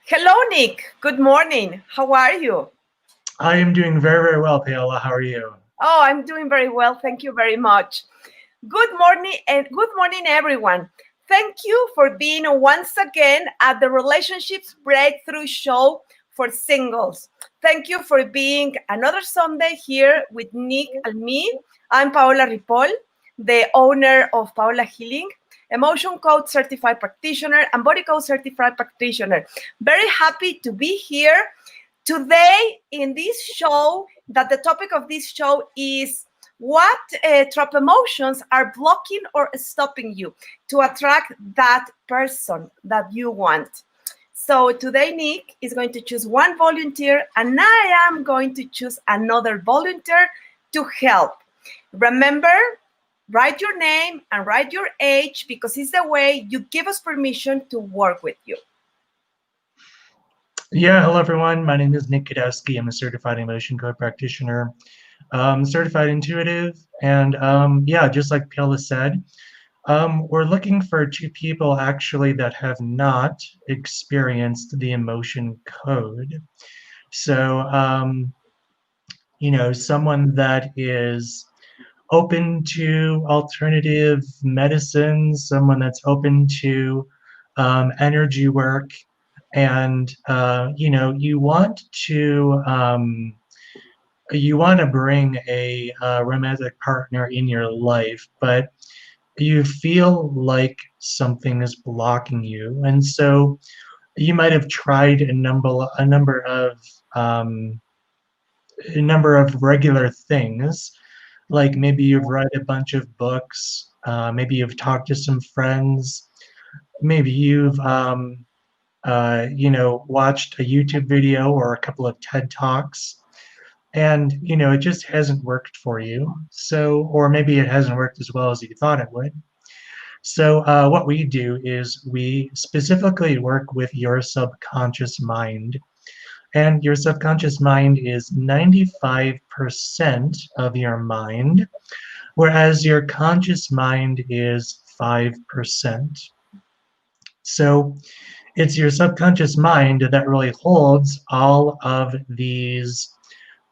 Hello, Nick. Good morning. How are you? I am doing very, very well, Paola. How are you? Oh, I'm doing very well. Thank you very much. Good morning, everyone. Thank you for being once again at the Relationships Breakthrough Show for Singles. Thank you for being another Sunday here with Nick and me. I'm Paola Ripoll, the owner of Paola Healing, emotion code certified practitioner and body code certified practitioner. Very happy to be here today in this show. That the topic of this show is what trap emotions are blocking or stopping you to attract that person that you want. So today Nick is going to choose one volunteer and I am going to choose another volunteer to help. Remember, write your name and write your age because it's the way you give us permission to work with you. Yeah, hello everyone. My name is Nick Kadowski. I'm a certified emotion code practitioner, certified intuitive, and yeah, just like Paola said, we're looking for two people actually that have not experienced the emotion code. So, someone that is open to alternative medicine, someone that's open to energy work, and you want to bring a romantic partner in your life, but you feel like something is blocking you, and so you might have tried um, a number of regular things, like maybe you've read a bunch of books, maybe you've talked to some friends, maybe you've watched a YouTube video or a couple of TED Talks, and it just hasn't worked for you. So, or maybe it hasn't worked as well as you thought it would. So, what we do is we specifically work with your subconscious mind. And your subconscious mind is 95% of your mind, whereas your conscious mind is 5%. So it's your subconscious mind that really holds all of these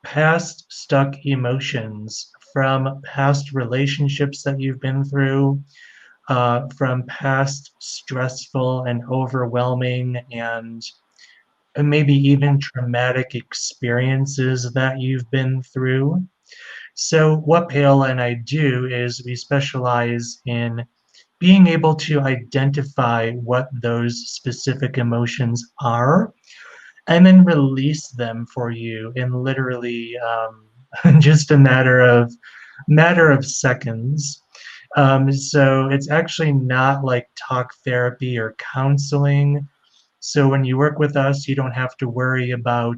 past stuck emotions from past relationships that you've been through, from past stressful and overwhelming and maybe even traumatic experiences that you've been through. So, what Paola and I do is we specialize in being able to identify what those specific emotions are and then release them for you in literally just a matter of seconds. So it's actually not like talk therapy or counseling. So when you work with us, you don't have to worry about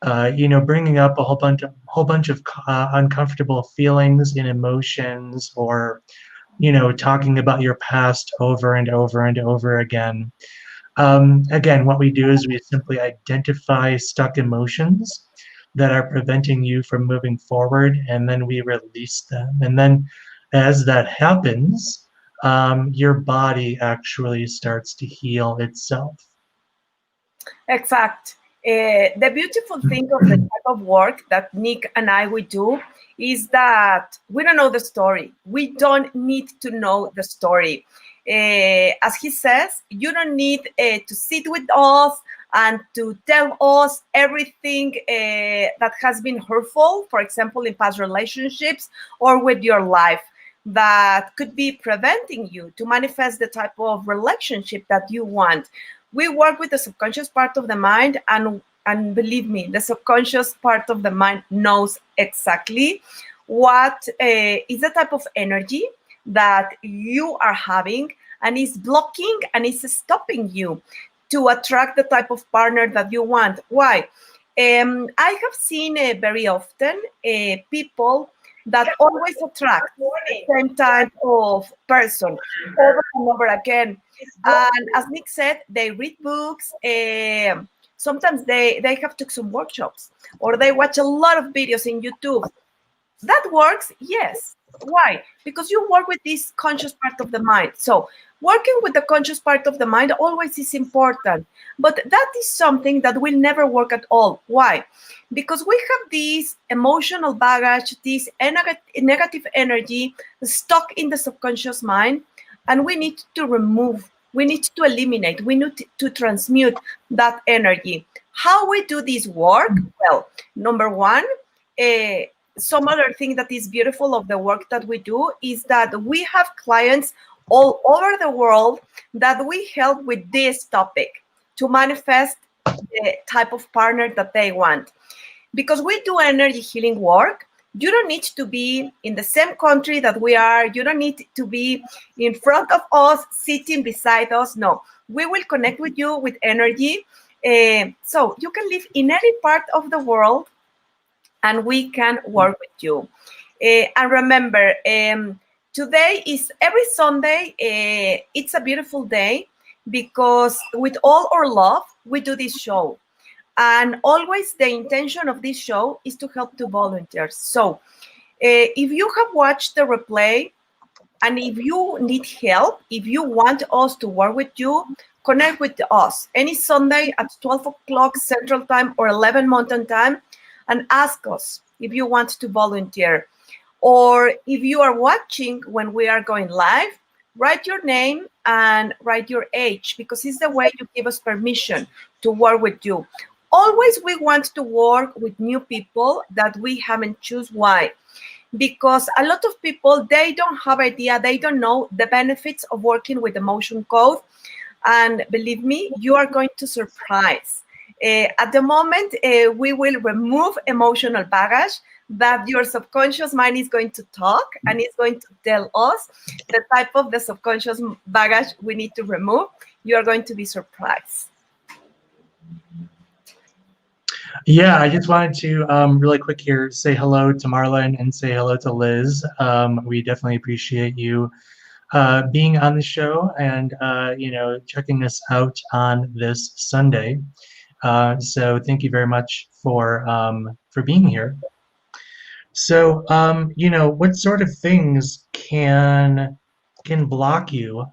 bringing up a whole bunch of uncomfortable feelings and emotions, or talking about your past over and over and over again. Again, what we do is we simply identify stuck emotions that are preventing you from moving forward, and then we release them. And then as that happens, your body actually starts to heal itself. Exact. The beautiful thing of the type of work that Nick and I we do is that we don't know the story. We don't need to know the story. As he says, you don't need to sit with us and to tell us everything that has been hurtful, for example, in past relationships or with your life, that could be preventing you to manifest the type of relationship that you want. We work with the subconscious part of the mind, and believe me, the subconscious part of the mind knows exactly what is the type of energy that you are having and is blocking and is stopping you to attract the type of partner that you want. Why? I have seen very often people that always attract the same type of person over and over again. And as Nick said, they read books. Sometimes they have took some workshops or they watch a lot of videos in YouTube. That works, yes. Why? Because you work with this conscious part of the mind. So Working with the conscious part of the mind always is important, but that is something that will never work at all. Why? Because we have this emotional baggage, this negative energy stuck in the subconscious mind, and we need to remove, we need to eliminate, we need to transmute that energy. How we do this work? Well, number one, some other thing that is beautiful of the work that we do is that we have clients all over the world that we help with this topic to manifest the type of partner that they want. Because we do energy healing work, you don't need to be in the same country that we are. You don't need to be in front of us, sitting beside us. No, we will connect with you with energy. So you can live in any part of the world and we can work with you. And remember, today is every Sunday. It's a beautiful day because with all our love, we do this show. And always the intention of this show is to help the volunteers. So if you have watched the replay and if you need help, if you want us to work with you, connect with us any Sunday at 12 o'clock Central Time or 11 Mountain Time and ask us if you want to volunteer. Or if you are watching when we are going live, write your name and write your age, because it's the way you give us permission to work with you. Always we want to work with new people that we haven't choose. Why? Because a lot of people, they don't have idea, they don't know the benefits of working with emotion code. And believe me, you are going to surprise. At the moment, we will remove emotional baggage that your subconscious mind is going to talk and it's going to tell us the type of the subconscious baggage we need to remove. You are going to be surprised. Yeah, I just wanted to really quick here say hello to Marlon and say hello to Liz. We definitely appreciate you being on the show and checking us out on this Sunday. So thank you very much for being here. So what sort of things can block you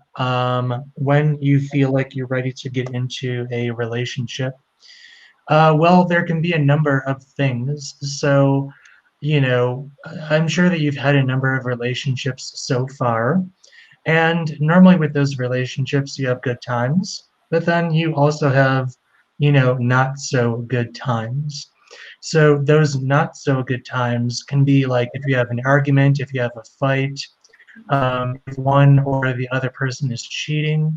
when you feel like you're ready to get into a relationship? Well, there can be a number of things. So, I'm sure that you've had a number of relationships so far. And normally with those relationships, you have good times, but then you also have, not so good times. So those not so good times can be like if you have an argument, if you have a fight, if one or the other person is cheating.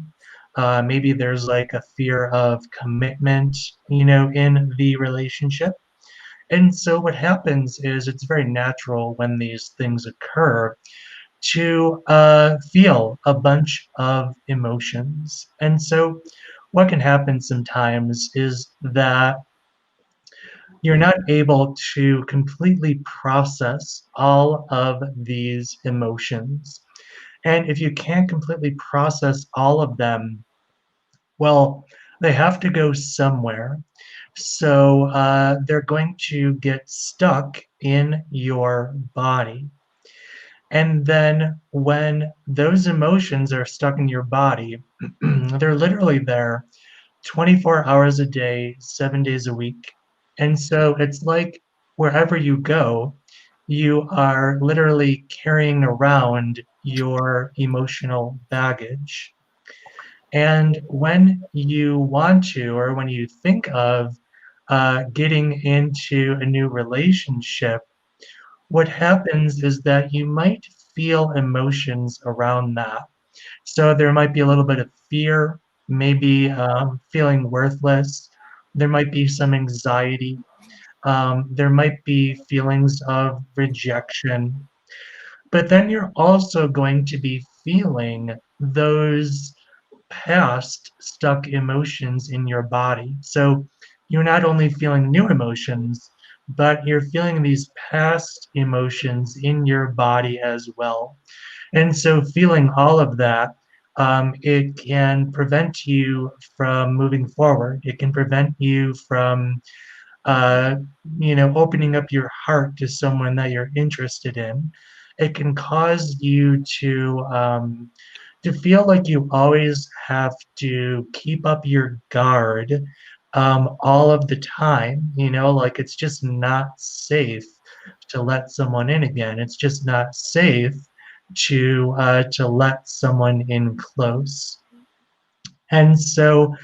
Maybe there's like a fear of commitment, in the relationship. And so what happens is it's very natural when these things occur to feel a bunch of emotions. And so what can happen sometimes is that you're not able to completely process all of these emotions. And if you can't completely process all of them, well, they have to go somewhere. So they're going to get stuck in your body. And then when those emotions are stuck in your body, they're literally there 24 hours a day, 7 days a week. And so it's like wherever you go, you are literally carrying around your emotional baggage. And when you want to, or when you think of getting into a new relationship, what happens is that you might feel emotions around that. So there might be a little bit of fear, maybe feeling worthless. There might be some anxiety. There might be feelings of rejection. But then you're also going to be feeling those past stuck emotions in your body. So you're not only feeling new emotions, but you're feeling these past emotions in your body as well. And so feeling all of that, it can prevent you from moving forward. It can prevent you from, opening up your heart to someone that you're interested in. It can cause you to to feel like you always have to keep up your guard all of the time, you know, like it's just not safe to let someone in again. It's just not safe to let someone in close. And so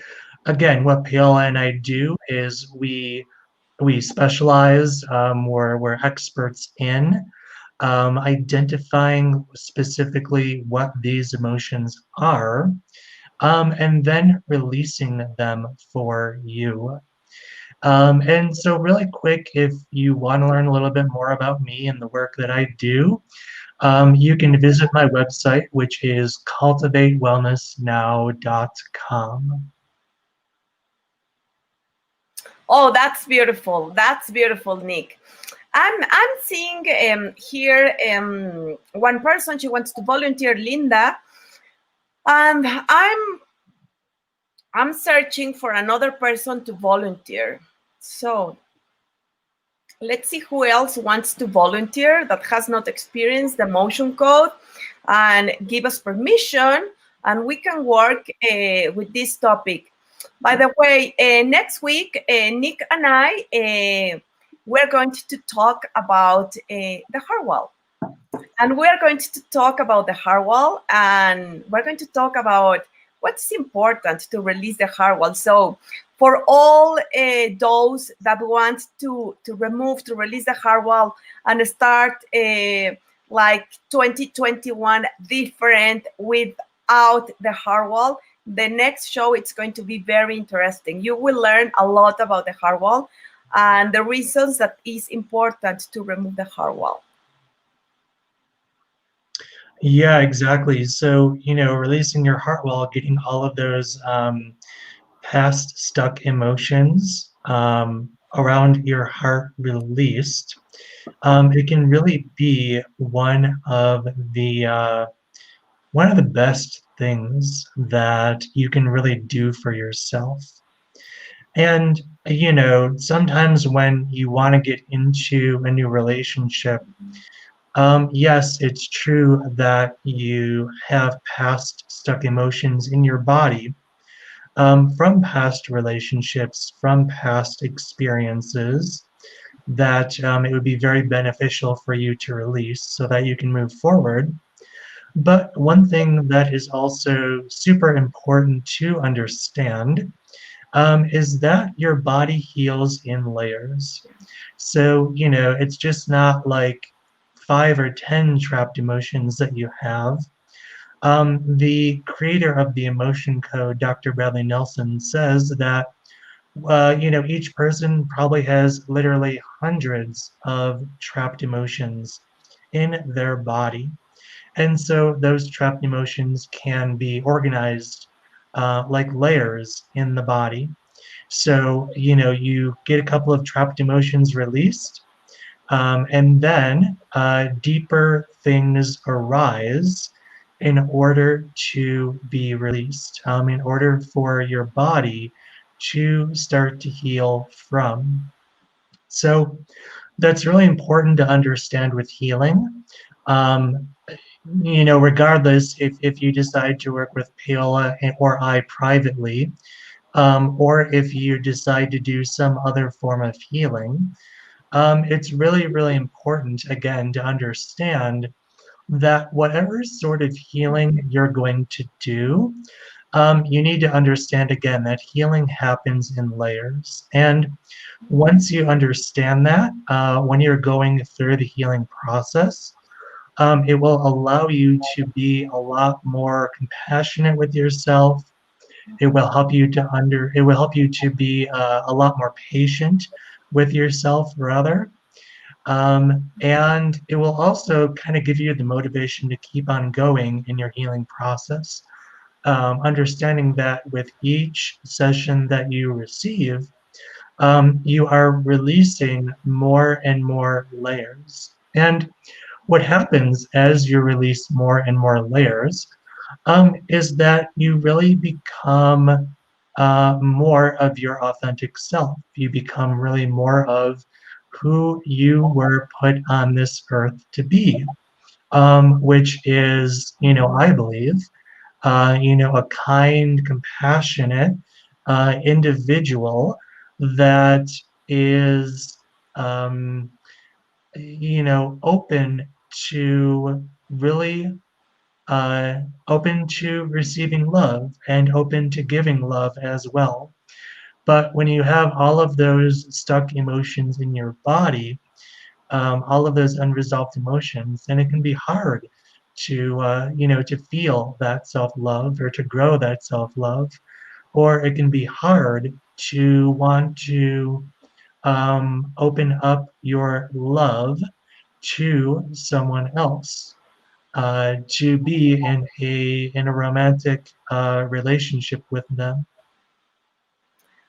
again, what Paola and I do is we specialize, we're experts in identifying specifically what these emotions are, and then releasing them for you. And so really quick, if you want to learn a little bit more about me and the work that I do, you can visit my website, which is cultivatewellnessnow.com. Oh, that's beautiful. That's beautiful, Nick. I'm seeing here one person. She wants to volunteer, Linda, and I'm searching for another person to volunteer. So let's see who else wants to volunteer that has not experienced the emotion code and give us permission, and we can work with this topic. By the way, next week, Nick and I, we're going to talk about the heart wall. And we're going to talk about the heart wall, and we're going to talk about what's important to release the heart wall. So for all those that want to release the heart wall and start like 2021 different without the heart wall, the next show, it's going to be very interesting. You will learn a lot about the heart wall and the reasons that is important to remove the heart wall. Yeah, exactly. So, you know, releasing your heart wall, getting all of those past stuck emotions around your heart released, it can really be one of the best things that you can really do for yourself. And, you know, sometimes when you want to get into a new relationship, yes, it's true that you have past stuck emotions in your body from past relationships, from past experiences, that it would be very beneficial for you to release so that you can move forward. But one thing that is also super important to understand is that your body heals in layers. So, you know, it's just not like 5 or 10 trapped emotions that you have. The creator of the emotion code, Dr. Bradley Nelson, says that you know, each person probably has literally hundreds of trapped emotions in their body. And so those trapped emotions can be organized like layers in the body. So, you know, you get a couple of trapped emotions released, and then deeper things arise in order to be released, in order for your body to start to heal from. So that's really important to understand with healing. Um, you know, regardless if you decide to work with Paola or I privately, or if you decide to do some other form of healing, it's really, really important, again, to understand that whatever sort of healing you're going to do, you need to understand, again, that healing happens in layers. And once you understand that, when you're going through the healing process, it will allow you to be a lot more compassionate with yourself. It will help you to be a lot more patient with yourself, rather. And it will also kind of give you the motivation to keep on going in your healing process. Understanding that with each session that you receive, you are releasing more and more layers. And what happens as you release more and more layers is that you really become more of your authentic self. You become really more of who you were put on this earth to be, which is, you know, I believe, a kind, compassionate individual that is, open to really open to receiving love and open to giving love as well. But when you have all of those stuck emotions in your body, all of those unresolved emotions, then it can be hard to, to feel that self-love or to grow that self-love, or it can be hard to want to open up your love to someone else, to be in a romantic relationship with them.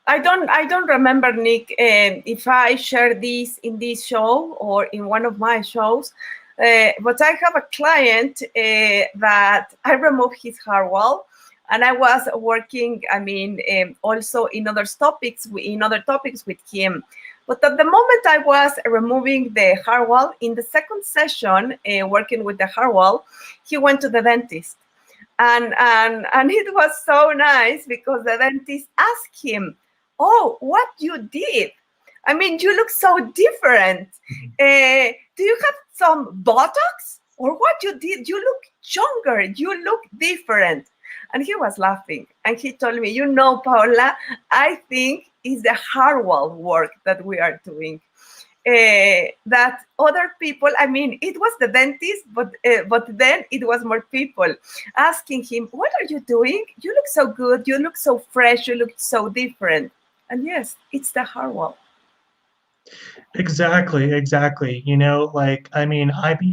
I don't remember, Nick, if I shared this in this show or in one of my shows. But I have a client that I removed his heart wall, and I was working. I mean, also in other topics with him. But at the moment I was removing the heart wall, in the second session, working with the heart wall, he went to the dentist, and it was so nice because the dentist asked him, "Oh, what you did? I mean, you look so different. Do you have some Botox or what you did? You look younger. You look different." And he was laughing, and he told me, Paola, I think it's the hardware work that we are doing. That other people, I mean, it was the dentist, but then it was more people asking him, "What are you doing? You look so good. You look so fresh. You look so different." And yes, it's the hardware. Exactly. Like, I mean,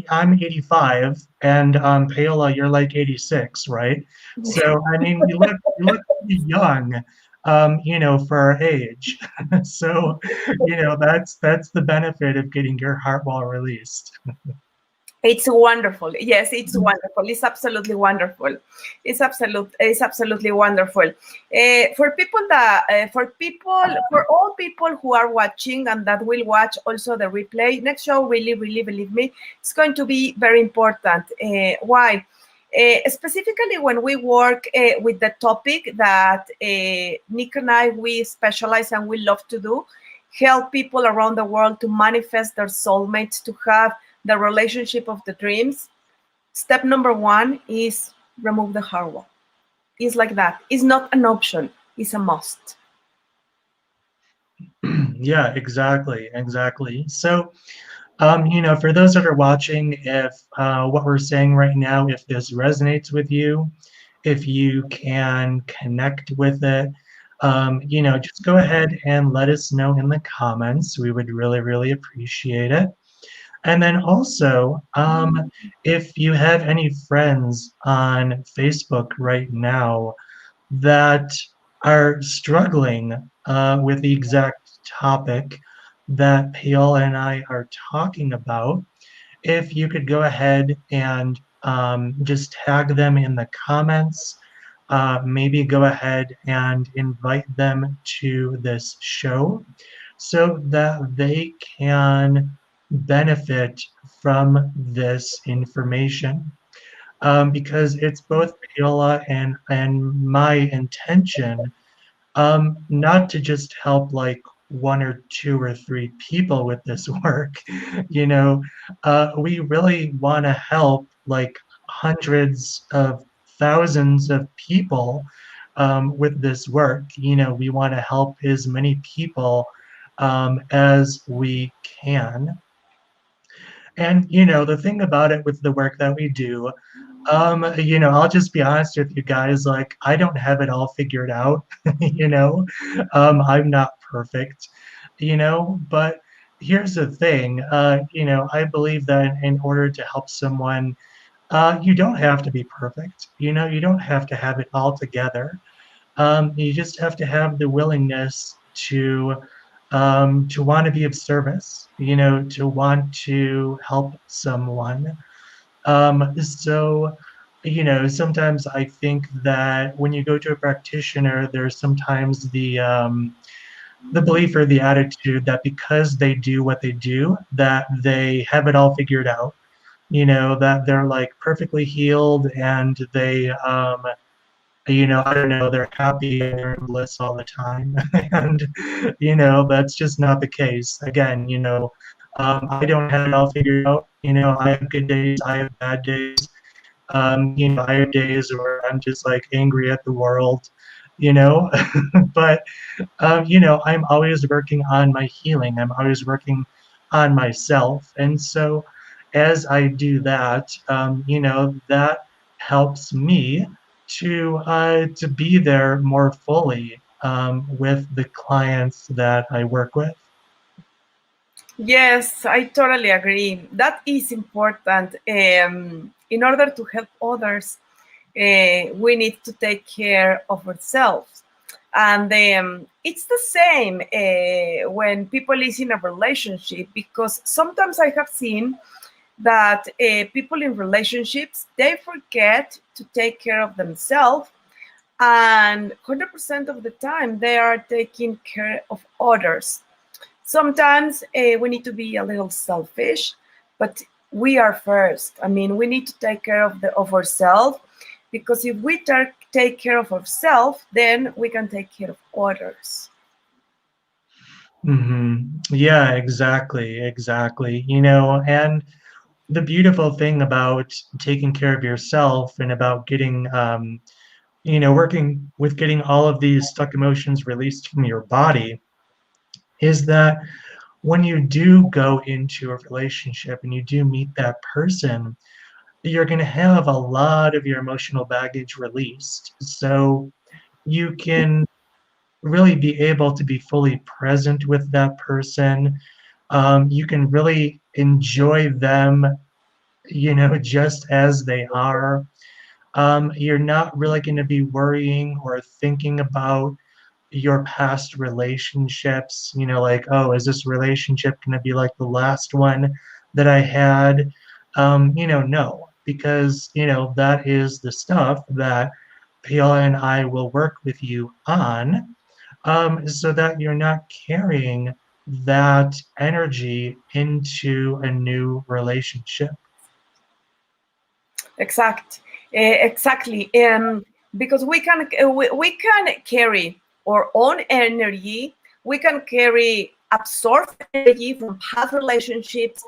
I'm 85, and Paola, you're like 86, right? So I mean, you look pretty young, for our age. So, that's the benefit of getting your heart wall released. It's wonderful. Yes, it's wonderful. It's absolutely wonderful. It's absolutely wonderful. For all people who are watching and that will watch also the replay, next show, really, really believe me, it's going to be very important. Why? Specifically when we work with the topic that Nick and I, we specialize and we love to do, help people around the world to manifest their soulmates, to have the relationship of the dreams. Step number one is remove the heart wall. It's like that. It's not an option. It's a must. Yeah, exactly. So, for those that are watching, if what we're saying right now, if this resonates with you, if you can connect with it, just go ahead and let us know in the comments. We would really, really appreciate it. And then also, if you have any friends on Facebook right now that are struggling with the exact topic that Paola and I are talking about, if you could go ahead and just tag them in the comments, maybe go ahead and invite them to this show so that they can benefit from this information. Because it's both Paola and my intention, not to just help like one or two or three people with this work. We really want to help like hundreds of thousands of people with this work. We want to help as many people as we can. And the thing about it with the work that we do, I'll just be honest with you guys, like I don't have it all figured out, I'm not perfect, but here's the thing, I believe that in order to help someone, you don't have to be perfect, you don't have to have it all together. You just have to have the willingness to want to be of service, to want to help someone. So, sometimes I think that when you go to a practitioner, there's sometimes the belief or the attitude that because they do what they do, that they have it all figured out, that they're like perfectly healed and I don't know, they're happy and they're in bliss all the time. And, that's just not the case. Again, I don't have it all figured out. I have good days, I have bad days. I have days where I'm just like angry at the world, you know, but, I'm always working on my healing. I'm always working on myself. And so as I do that, that helps me to be there more fully with the clients that I work with. Yes, I totally agree. That is important. In order to help others, we need to take care of ourselves. And it's the same when people is in a relationship, because sometimes I have seen that people in relationships, they forget to take care of themselves, and 100% of the time they are taking care of others. Sometimes we need to be a little selfish, but we are first. I mean, we need to take care of ourselves, because if we take care of ourselves, then we can take care of others. Yeah, exactly. And the beautiful thing about taking care of yourself and about getting, working with getting all of these stuck emotions released from your body is that when you do go into a relationship and you do meet that person, you're going to have a lot of your emotional baggage released. So you can really be able to be fully present with that person. You can really enjoy them, just as they are. You're not really going to be worrying or thinking about your past relationships, like, oh, is this relationship going to be like the last one that I had? No, because, that is the stuff that Paola and I will work with you on, so that you're not carrying that energy into a new relationship. Exactly. Because we can carry our own energy. We can carry absorb energy from past relationships,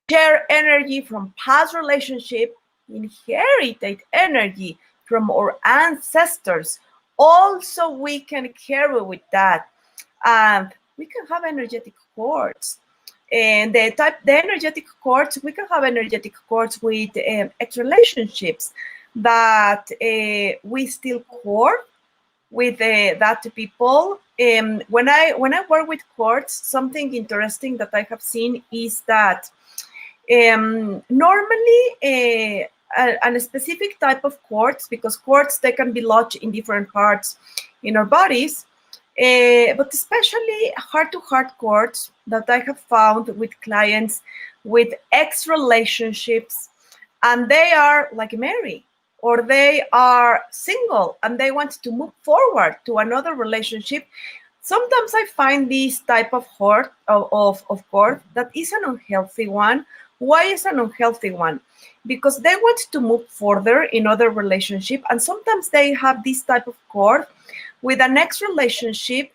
share energy from past relationship, inherited energy from our ancestors. Also, we can carry with that, and we can have energetic cords. And the energetic cords, we can have energetic cords with ex relationships that we still core with that people. When I work with cords, something interesting that I have seen is that normally a specific type of cords, because cords, they can be lodged in different parts in our bodies, but especially heart-to-heart cords that I have found with clients with ex relationships, and they are like married, or they are single and they want to move forward to another relationship. Sometimes I find this type of cord that is an unhealthy one. Why is an unhealthy one? Because they want to move further in other relationship, and sometimes they have this type of cord with an ex relationship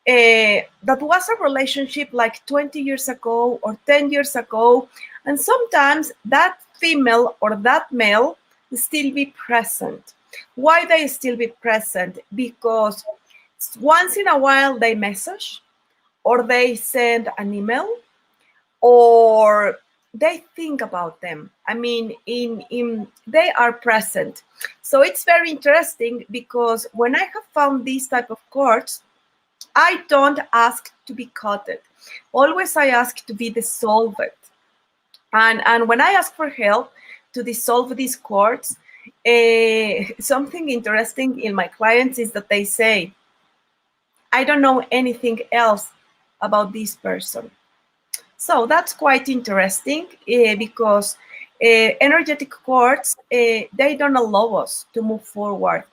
that was a relationship like 20 years ago or 10 years ago, and sometimes that female or that male still be present. Why they still be present? Because once in a while they message, or they send an email, or they think about them. I mean, in they are present. So it's very interesting, because when I have found these type of cords, I don't ask to be cut. Always I ask to be dissolved. And when I ask for help to dissolve these cords, something interesting in my clients is that they say, I don't know anything else about this person. So that's quite interesting, because energetic cords, they don't allow us to move forward.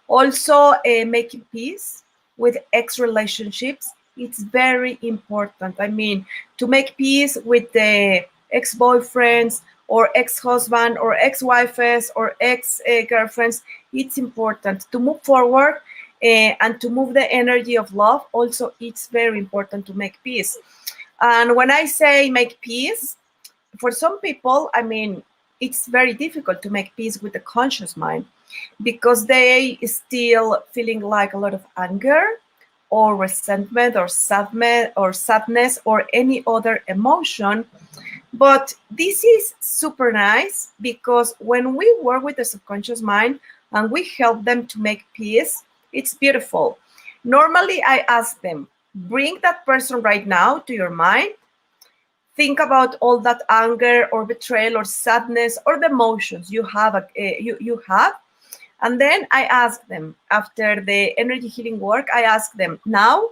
Also, making peace with ex relationships, it's very important. I mean, to make peace with the ex-boyfriends or ex-husband or ex-wives or ex-girlfriends, it's important to move forward and to move the energy of love. Also, it's very important to make peace. And when I say make peace, for some people, I mean, it's very difficult to make peace with the conscious mind because they still feeling like a lot of anger or resentment or sadness or any other emotion. But this is super nice because when we work with the subconscious mind and we help them to make peace, it's beautiful. Normally, I ask them, bring that person right now to your mind. Think about all that anger or betrayal or sadness or the emotions you have, you have. And then I ask them, after the energy healing work, I ask them, now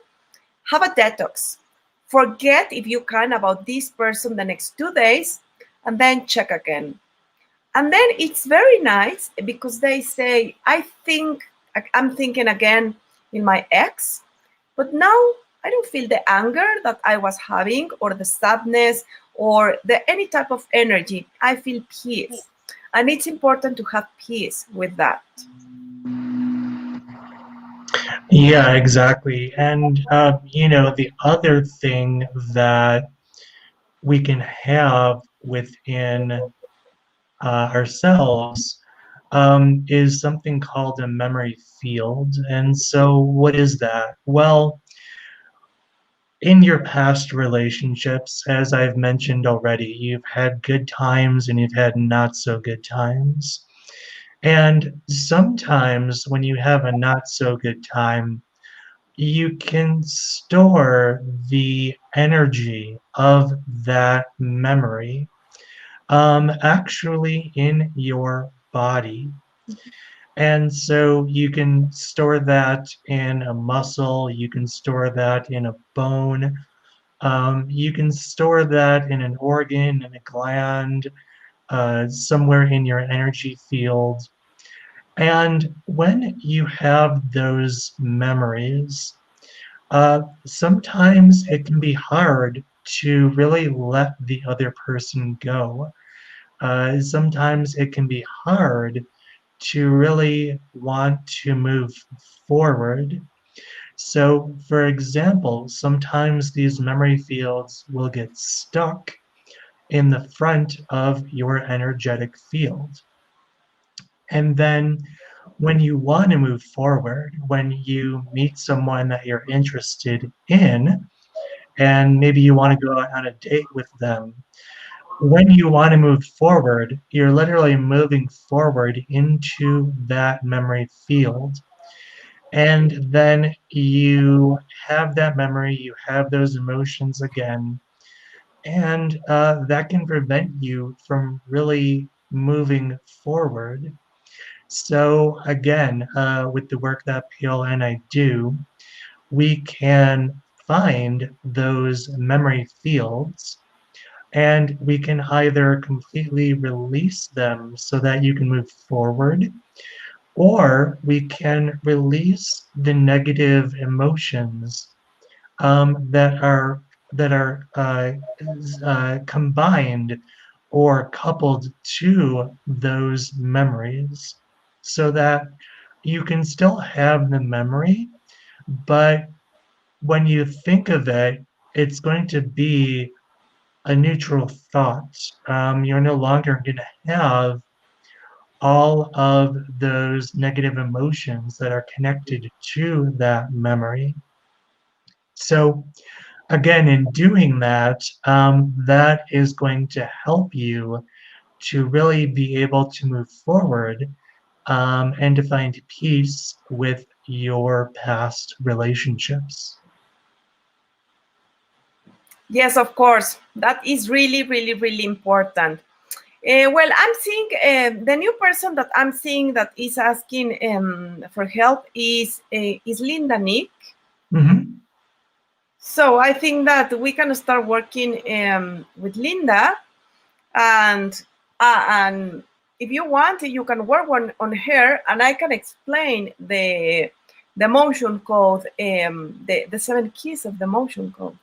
have a detox. Forget if you can about this person the next 2 days and then check again. And then it's very nice because they say, I'm thinking again in my ex, but now I don't feel the anger that I was having or the sadness or the any type of energy. I feel peace. And it's important to have peace with that. Yeah, exactly. And you know, the other thing that we can have within ourselves is something called a memory field. And so, what is that? Well, in your past relationships, as I've mentioned already, you've had good times and you've had not so good times. And sometimes when you have a not so good time, you can store the energy of that memory actually in your body. And so you can store that in a muscle, you can store that in a bone, you can store that in an organ, in a gland, somewhere in your energy field. And when you have those memories, sometimes it can be hard to really let the other person go. Sometimes it can be hard to really want to move forward. So, for example, sometimes these memory fields will get stuck in the front of your energetic field. And then when you want to move forward, when you meet someone that you're interested in, and maybe you want to go out on a date with them, when you want to move forward, you're literally moving forward into that memory field. And then you have that memory, you have those emotions again, and that can prevent you from really moving forward. So, again, with the work that Paola and I do, we can find those memory fields and we can either completely release them so that you can move forward, or we can release the negative emotions that are combined or coupled to those memories, so that you can still have the memory, but when you think of it, it's going to be a neutral thought. You're no longer going to have all of those negative emotions that are connected to that memory. So, again, in doing that, that is going to help you to really be able to move forward and to find peace with your past relationships. Yes, of course. That is really, really, really important. Well, I'm seeing the new person that I'm seeing that is asking for help is Linda Nick. Mm-hmm. So I think that we can start working with Linda, and if you want, you can work on her, and I can explain the motion code, the 7 keys of the motion code.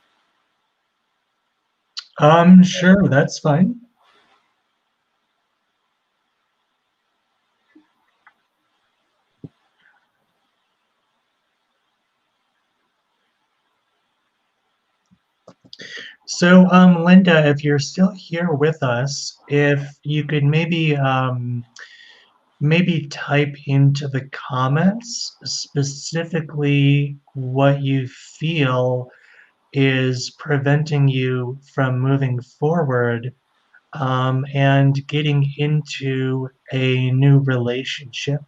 Sure, that's fine. So, Linda, if you're still here with us, if you could maybe type into the comments specifically what you feel is preventing you from moving forward and getting into a new relationship.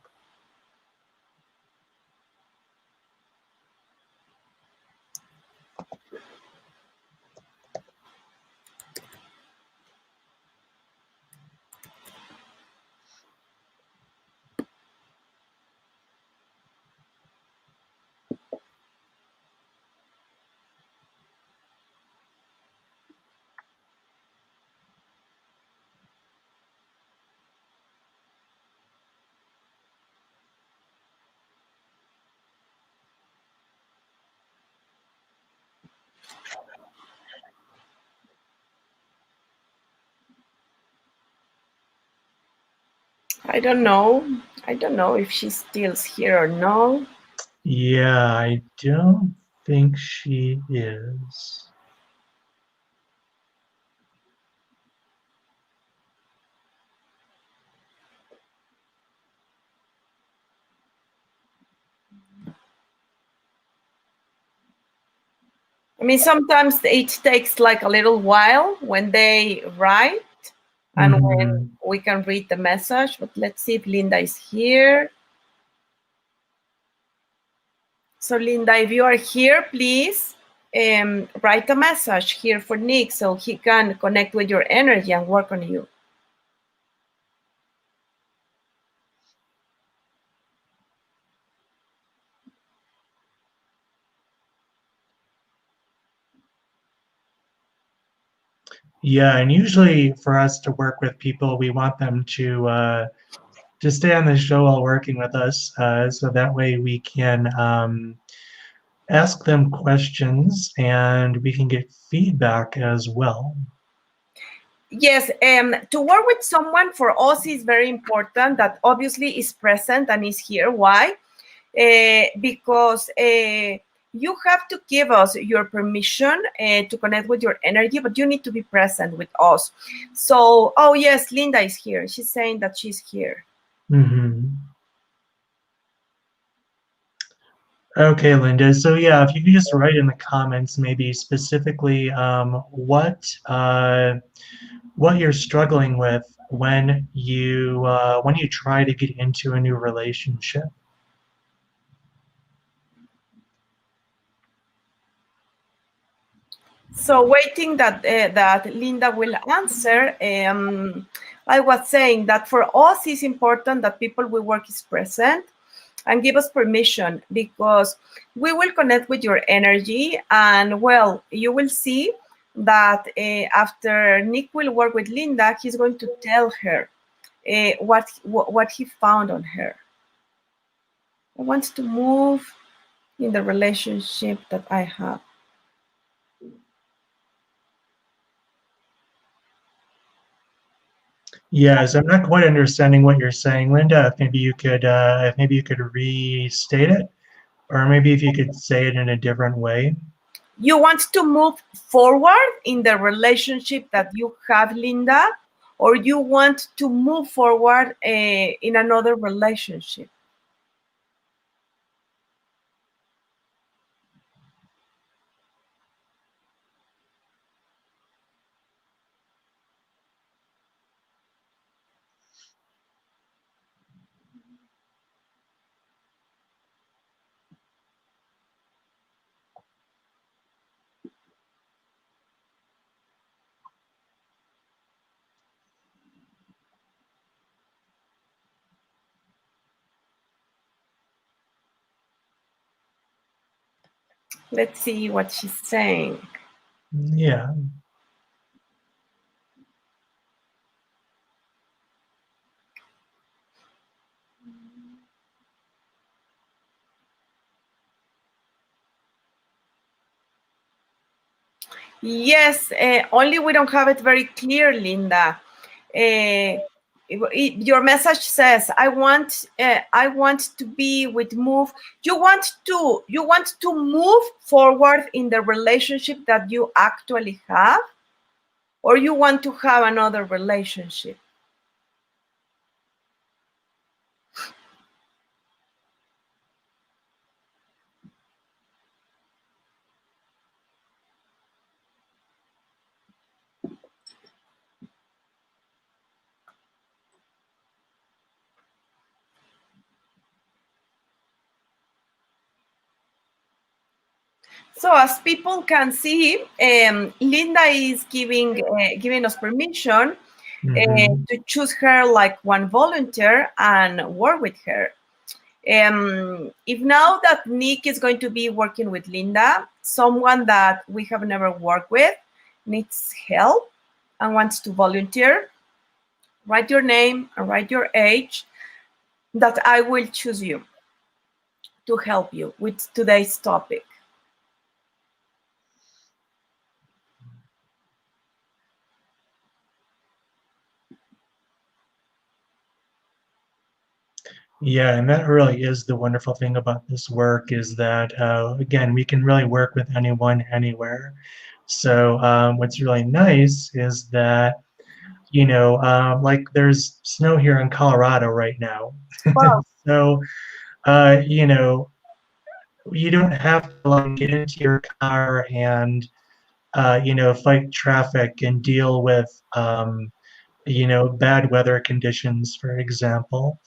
I don't know. I don't know if she's still here or no. Yeah, I don't think she is. I mean, sometimes it takes like a little while when they write and when we can read the message. But let's see if Linda is here. So Linda, if you are here, please write a message here for Nick so he can connect with your energy and work on you. Yeah, and usually for us to work with people, we want them to stay on the show while working with us, so that way we can ask them questions and we can get feedback as well. Yes, to work with someone for us is very important that obviously is present and is here. Why? Because you have to give us your permission to connect with your energy, but you need to be present with us. So, oh yes, Linda is here. She's saying that she's here. Okay, Linda. So yeah, if you could just write in the comments, maybe specifically what you're struggling with when you try to get into a new relationship. So waiting that that Linda will answer, I was saying that for us it's important that people we work is present and give us permission, because we will connect with your energy, and well, you will see that after Nick will work with Linda, he's going to tell her what he found on her. I want to move in the relationship that I have. Yes, I'm not quite understanding what you're saying, Linda. If maybe you could restate it, or maybe if you could say it in a different way. You want to move forward in the relationship that you have, Linda, or you want to move forward in another relationship? Let's see what she's saying. Yeah. Yes, only we don't have it very clear, Linda. your message says, I want to be with move. You want to move forward in the relationship that you actually have, or you want to have another relationship? So as people can see, Linda is giving us permission to choose her like one volunteer and work with her. If now that Nick is going to be working with Linda, someone that we have never worked with needs help and wants to volunteer, write your name and write your age, that I will choose you to help you with today's topic. Yeah, and that really is the wonderful thing about this work, is that, again, we can really work with anyone, anywhere. So what's really nice is that, you know, like there's snow here in Colorado right now. Wow. So, you know, you don't have to like get into your car and, you know, fight traffic and deal with, you know, bad weather conditions, for example.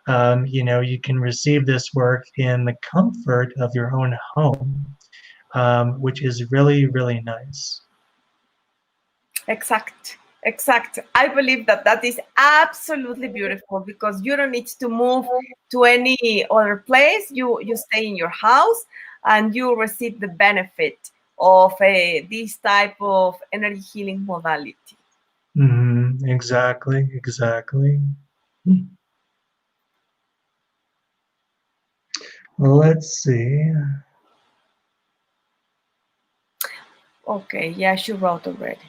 You know, you can receive this work in the comfort of your own home, which is really, really nice. Exact. I believe that is absolutely beautiful, because you don't need to move to any other place. You stay in your house and you receive the benefit of this type of energy healing modality. Exactly, exactly. Let's see. Okay, yeah, she wrote already.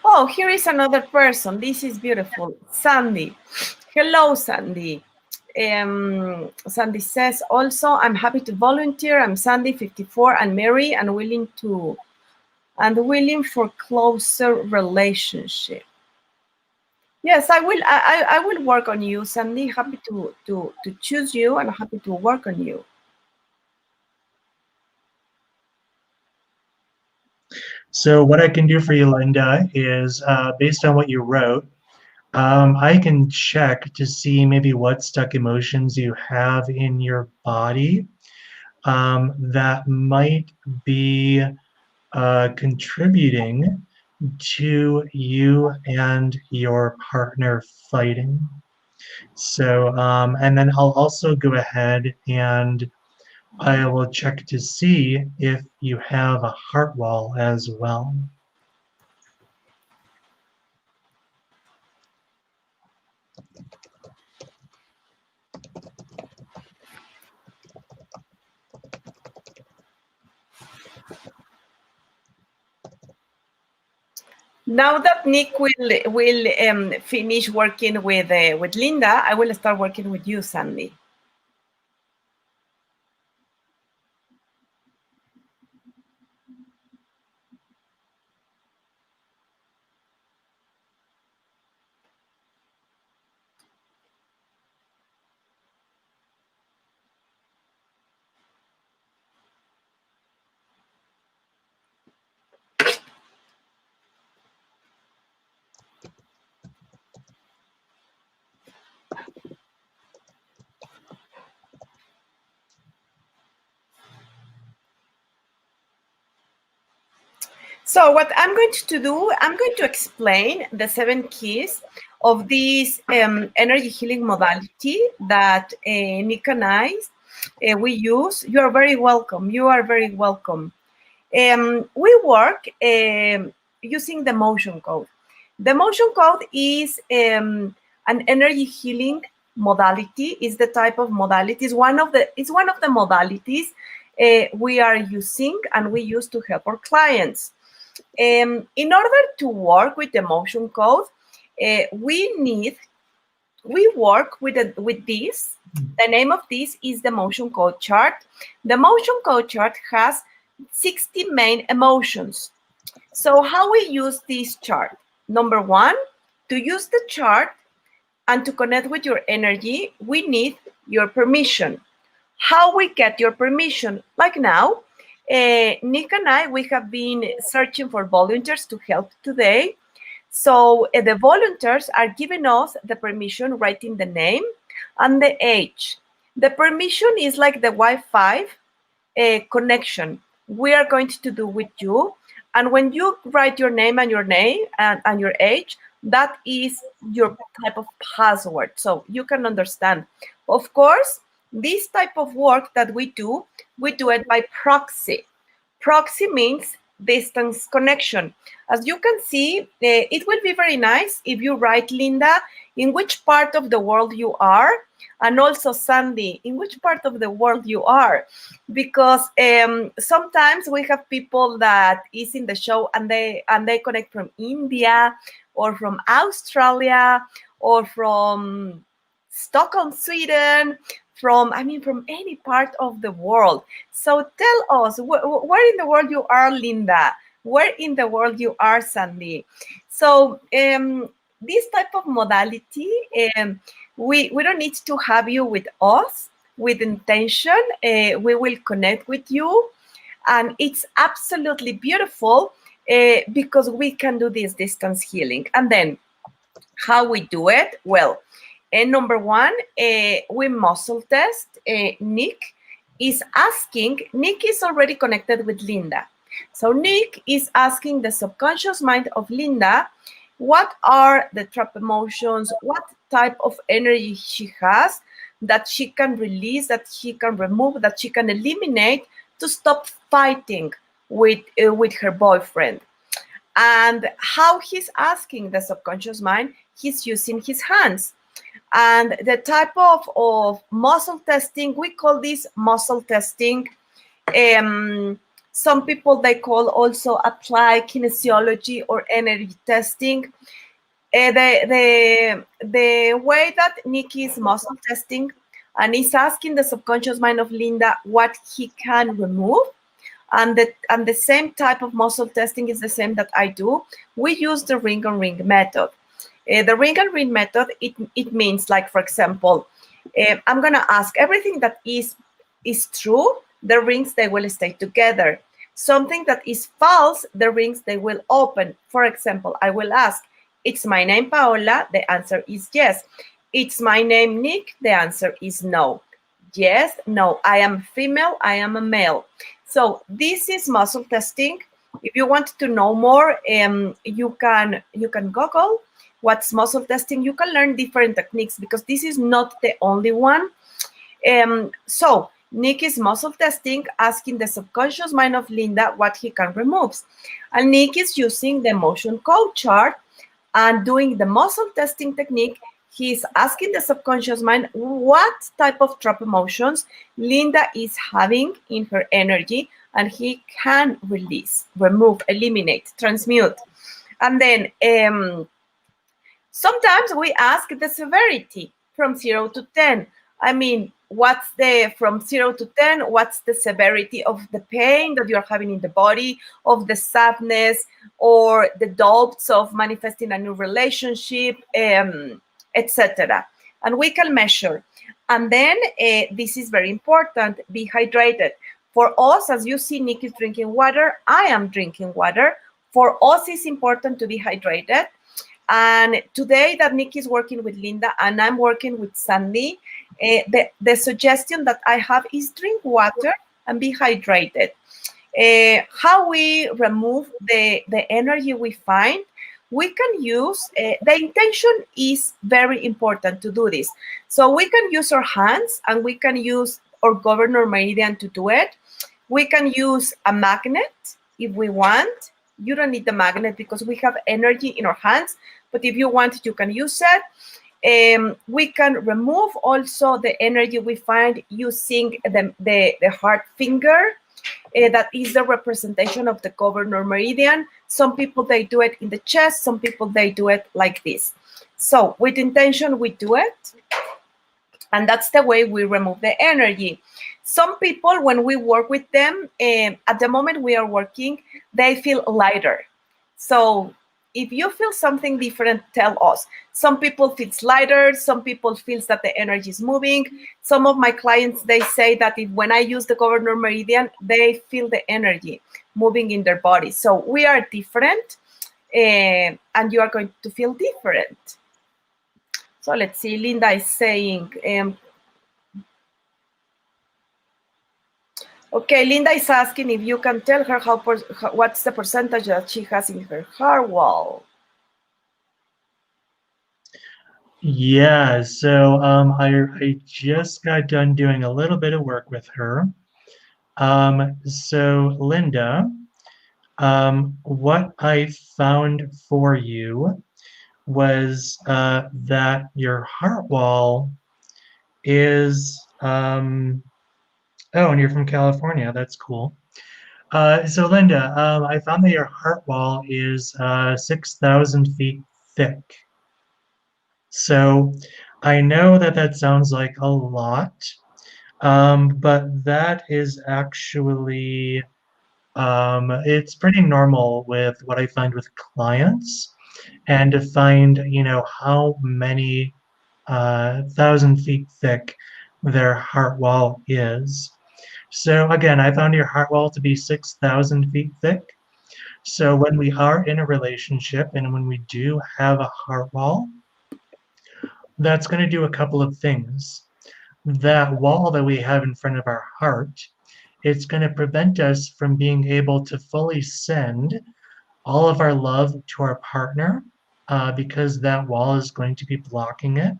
Oh, here is another person. This is beautiful. Sandy. Hello, Sandy. Sandy says, also, I'm happy to volunteer. I'm Sandy, 54, and married and willing for closer relationship. Yes, I will. I will work on you, Sandy. Happy to choose you and happy to work on you. So what I can do for you, Linda, is based on what you wrote, I can check to see maybe what stuck emotions you have in your body that might be contributing to you and your partner fighting. So, and then I'll also go ahead and I will check to see if you have a heart wall as well. Now that Nick will finish working with Linda, I will start working with you, Sandy. So what I'm going to do, I'm going to explain the 7 keys of this energy healing modality that Nick and I, we use. You are very welcome. You are very welcome. We work using the motion code. The motion code is an energy healing modality. Is the type of modality. It's one of the modalities we are using and we use to help our clients. In order to work with the motion code, we work with this. The name of this is the motion code chart. The motion code chart has 60 main emotions. So how we use this chart? Number one, to use the chart and to connect with your energy, we need your permission. How we get your permission? Like now, Nick and I, we have been searching for volunteers to help today. So the volunteers are giving us the permission, writing the name and the age. The permission is like the Wi-Fi connection we are going to do with you. And when you write your name and your age, that is your type of password. So you can understand. Of course, this type of work that we do it by proxy. Proxy means distance connection. As you can see, it will be very nice if you write, Linda, in which part of the world you are, and also Sandy, in which part of the world you are, because sometimes we have people that is in the show and they connect from India or from Australia or from Stockholm, Sweden, from any part of the world. So tell us, where in the world you are, Linda? Where in the world you are, Sandy? So this type of modality, we don't need to have you with us with intention. We will connect with you, and it's absolutely beautiful because we can do this distance healing. And then how we do it? Well, number one, we muscle test. Nick is already connected with Linda. So Nick is asking the subconscious mind of Linda, what are the trap emotions, what type of energy she has that she can release, that she can remove, that she can eliminate to stop fighting with her boyfriend. And how he's asking the subconscious mind, he's using his hands. And the type of muscle testing, we call this muscle testing. Some people, they call also applied kinesiology or energy testing. The way that Nikki is muscle testing and is asking the subconscious mind of Linda what he can remove, and the same type of muscle testing is the same that I do. We use the ring on ring method. The ring and ring method, it means, like, for example, I'm gonna ask everything that is true, the rings, they will stay together. Something that is false, the rings, they will open. For example, I will ask, it's my name Paola, the answer is yes. It's my name Nick, the answer is no. Yes, no, I am female, I am a male. So this is muscle testing. If you want to know more, you can Google what's muscle testing. You can learn different techniques because this is not the only one. So Nick is muscle testing, asking the subconscious mind of Linda what he can remove. And Nick is using the motion code chart and doing the muscle testing technique. He's asking the subconscious mind what type of trap emotions Linda is having in her energy, and he can release, remove, eliminate, transmute. And then sometimes we ask the severity from 0 to 10. I mean, what's from 0 to 10, what's the severity of the pain that you're having in the body, of the sadness, or the doubts of manifesting a new relationship, etc. And we can measure. And then this is very important, be hydrated. For us, as you see, Nick is drinking water, I am drinking water. For us, it's important to be hydrated. And today that Nick is working with Linda and I'm working with Sandy, the suggestion that I have is drink water and be hydrated. How we remove the energy we find, we can use, the intention is very important to do this. So we can use our hands and we can use our governor meridian to do it. We can use a magnet if we want. You don't need the magnet because we have energy in our hands, but if you want, you can use it. We can remove also the energy we find using the heart finger. That is the representation of the governor meridian. Some people, they do it in the chest. Some people, they do it like this. So with intention, we do it. And that's the way we remove the energy. Some people, when we work with them, at the moment we are working, they feel lighter. So if you feel something different, tell us. Some people feel lighter. Some people feel that the energy is moving. Some of my clients, they say that when I use the governor meridian, they feel the energy moving in their body. So we are different, and you are going to feel different. So let's see, Linda is saying, okay, Linda is asking if you can tell her what's the percentage that she has in her heart wall. Yeah, so I just got done doing a little bit of work with her. So Linda, what I found for you was that your heart wall is, oh, and you're from California, that's cool. So Linda, I found that your heart wall is 6,000 feet thick. So I know that that sounds like a lot, but that is actually, it's pretty normal with what I find with clients, and to find, you know, how many 1,000 feet thick their heart wall is. So again, I found your heart wall to be 6,000 feet thick. So when we are in a relationship and when we do have a heart wall, that's going to do a couple of things. That wall that we have in front of our heart, it's going to prevent us from being able to fully send all of our love to our partner because that wall is going to be blocking it.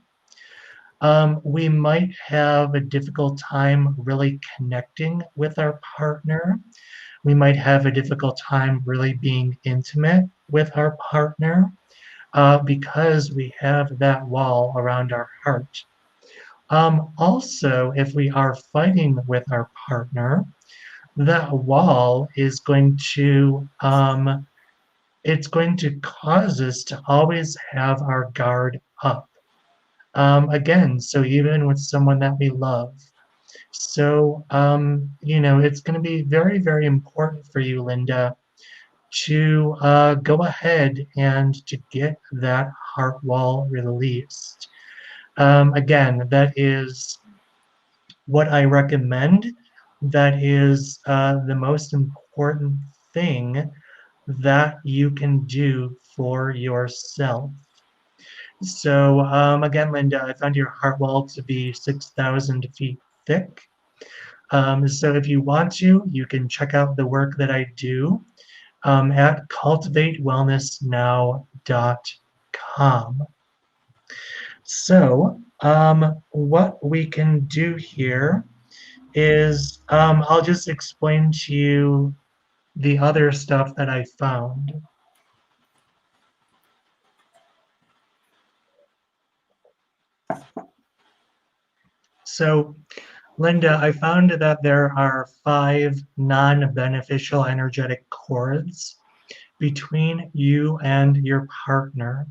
We might have a difficult time really connecting with our partner. We might have a difficult time really being intimate with our partner because we have that wall around our heart. Also, if we are fighting with our partner, that wall is going to it's going to cause us to always have our guard up. Again, so even with someone that we love. So, you know, it's going to be very, very important for you, Linda, to go ahead and to get that heart wall released. Again, that is what I recommend. That is the most important thing that you can do for yourself. So again, Linda, I found your heart wall to be 6,000 feet thick. So if you want to, you can check out the work that I do at ℕ𝕒𝕗𝑎tewellnessnow.com. So what we can do here is I'll just explain to you the other stuff that I found. So Linda, I found that there are 5 non-beneficial energetic cords between you and your partner.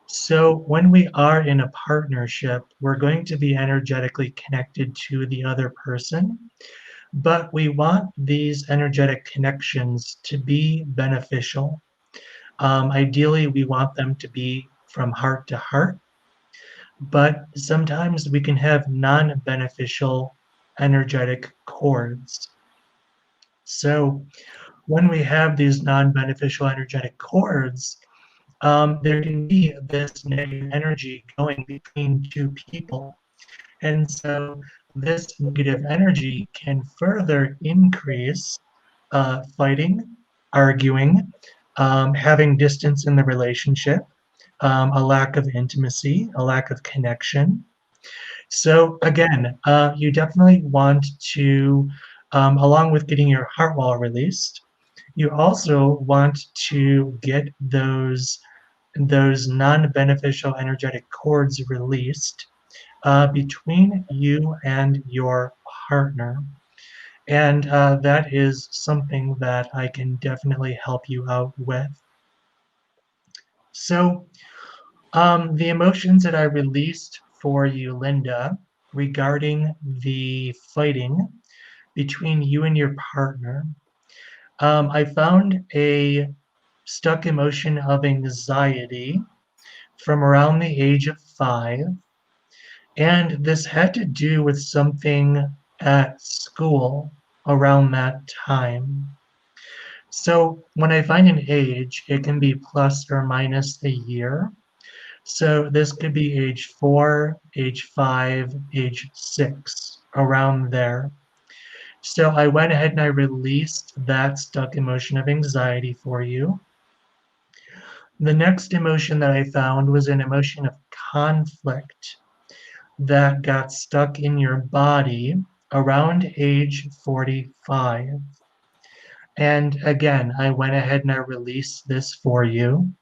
So when we are in a partnership, we're going to be energetically connected to the other person, but we want these energetic connections to be beneficial. Ideally, we want them to be from heart to heart, but sometimes we can have non-beneficial energetic cords. So when we have these non-beneficial energetic cords, there can be this negative energy going between two people. And so this negative energy can further increase fighting, arguing, having distance in the relationship, a lack of intimacy, a lack of connection. So again, you definitely want to, along with getting your heart wall released, you also want to get those those non-beneficial energetic cords released between you and your partner. And that is something that I can definitely help you out with. So the emotions that I released for you, Linda, regarding the fighting between you and your partner, I found a stuck emotion of anxiety from around the age of 5. And this had to do with something at school around that time. So when I find an age, it can be plus or minus a year. So this could be age 4, age 5, age 6, around there. So I went ahead and I released that stuck emotion of anxiety for you. The next emotion that I found was an emotion of conflict that got stuck in your body around age 45. And again, I went ahead and I released this for you.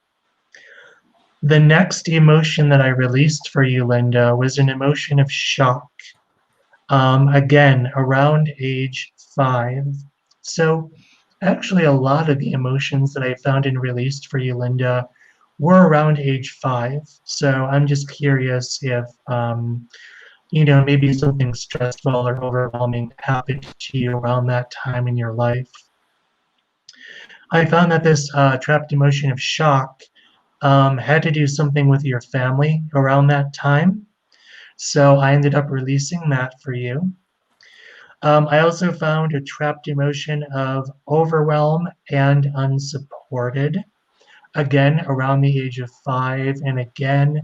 The next emotion that I released for you, Linda, was an emotion of shock. Again, around age 5. So actually a lot of the emotions that I found and released for you, Linda, were around age 5. So I'm just curious if maybe something stressful or overwhelming happened to you around that time in your life. I found that this trapped emotion of shock had to do something with your family around that time. So I ended up releasing that for you. I also found a trapped emotion of overwhelm and unsupported, again, around the age of 5, and again,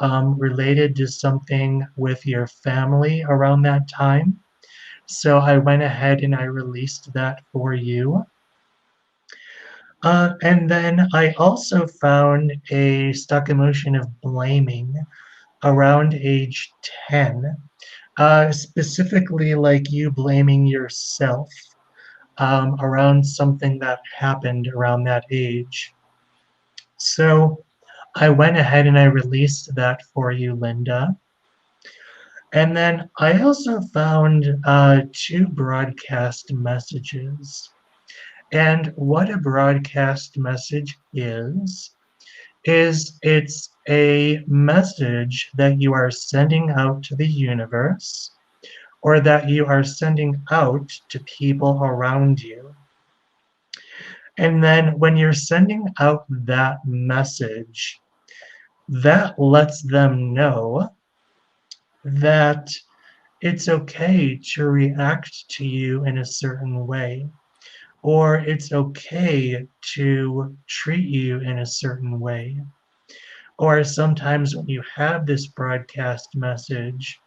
related to something with your family around that time. So I went ahead and I released that for you. And then I also found a stuck emotion of blaming around age 10, specifically like you blaming yourself around something that happened around that age. So I went ahead and I released that for you, Linda. And then I also found 2 broadcast messages. And what a broadcast message is it's a message that you are sending out to the universe or that you are sending out to people around you. And then when you're sending out that message, that lets them know that it's okay to react to you in a certain way, or it's okay to treat you in a certain way. Or sometimes when you have this broadcast message,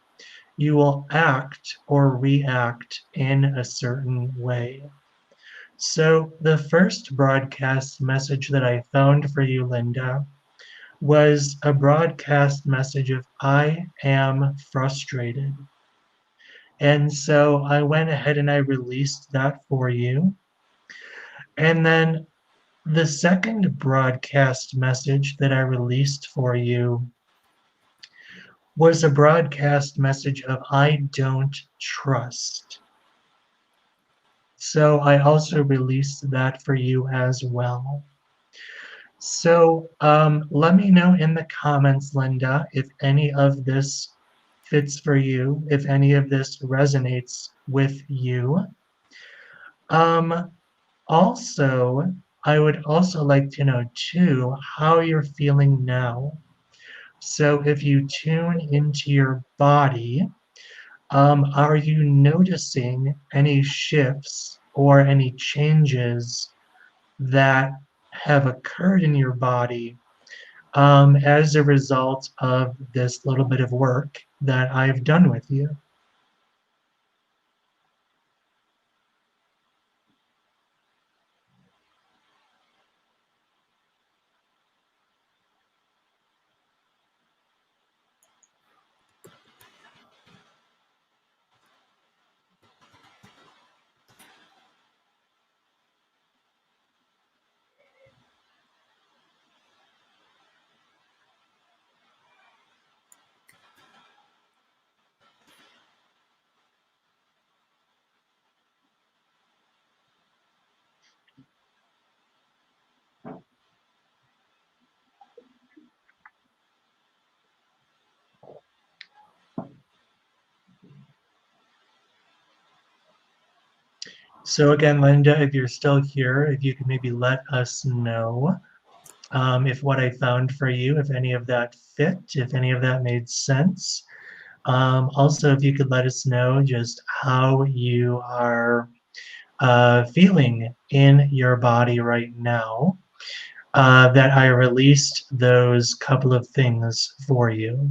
you will act or react in a certain way. So the first broadcast message that I found for you, Linda, was a broadcast message of I am frustrated. And so I went ahead and I released that for you. And then the second broadcast message that I released for you was a broadcast message of I don't trust. So I also released that for you as well. So let me know in the comments, Linda, if any of this fits for you, if any of this resonates with you. Also, I would also like to know too how you're feeling now. So if you tune into your body, are you noticing any shifts or any changes that have occurred in your body as a result of this little bit of work that I've done with you? So again, Linda, if you're still here, if you could maybe let us know if what I found for you, if any of that fit, if any of that made sense. Also, if you could let us know just how you are feeling in your body right now, that I released those couple of things for you.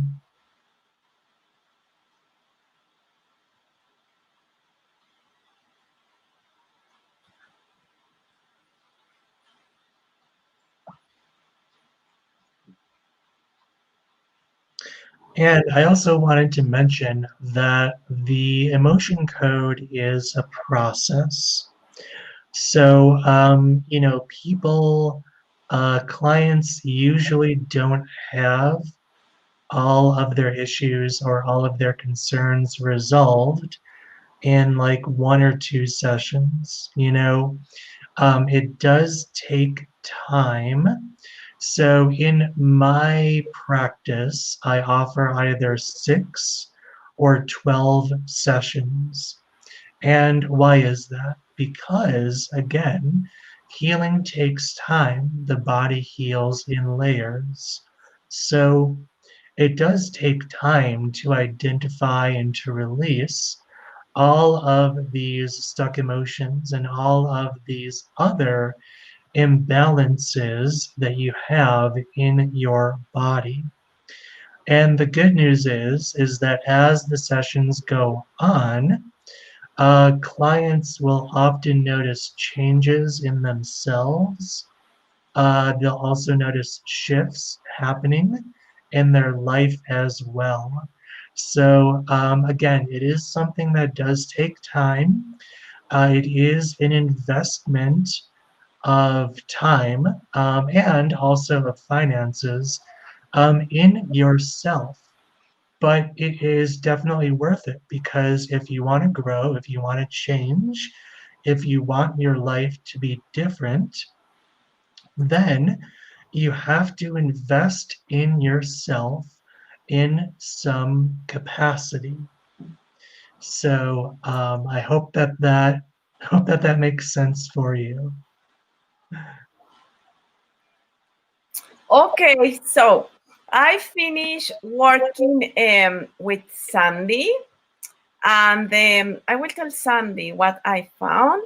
And I also wanted to mention that the emotion code is a process. So, you know, people, clients usually don't have all of their issues or all of their concerns resolved in like 1 or 2 sessions. You know, it does take time. So in my practice, I offer either 6 or 12 sessions. And why is that? Because again, healing takes time. The body heals in layers. So it does take time to identify and to release all of these stuck emotions and all of these other imbalances that you have in your body. And the good news is that as the sessions go on, clients will often notice changes in themselves. They'll also notice shifts happening in their life as well. So again, it is something that does take time. It is an investment of time and also of finances in yourself. But it is definitely worth it because if you want to grow, if you want to change, if you want your life to be different, then you have to invest in yourself in some capacity. So I hope that that makes sense for you. Okay, so I finished working with Sandy, and I will tell Sandy what I found.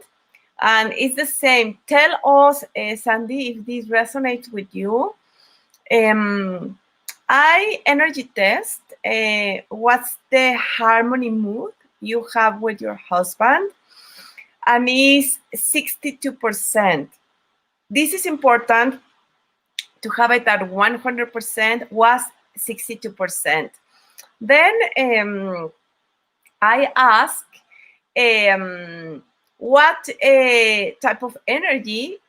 And it's the same. Tell us, Sandy, if this resonates with you. I energy test what's the harmony mood you have with your husband, and is 62%. This is important to have it at 100%, was 62%. Then I ask what type of energy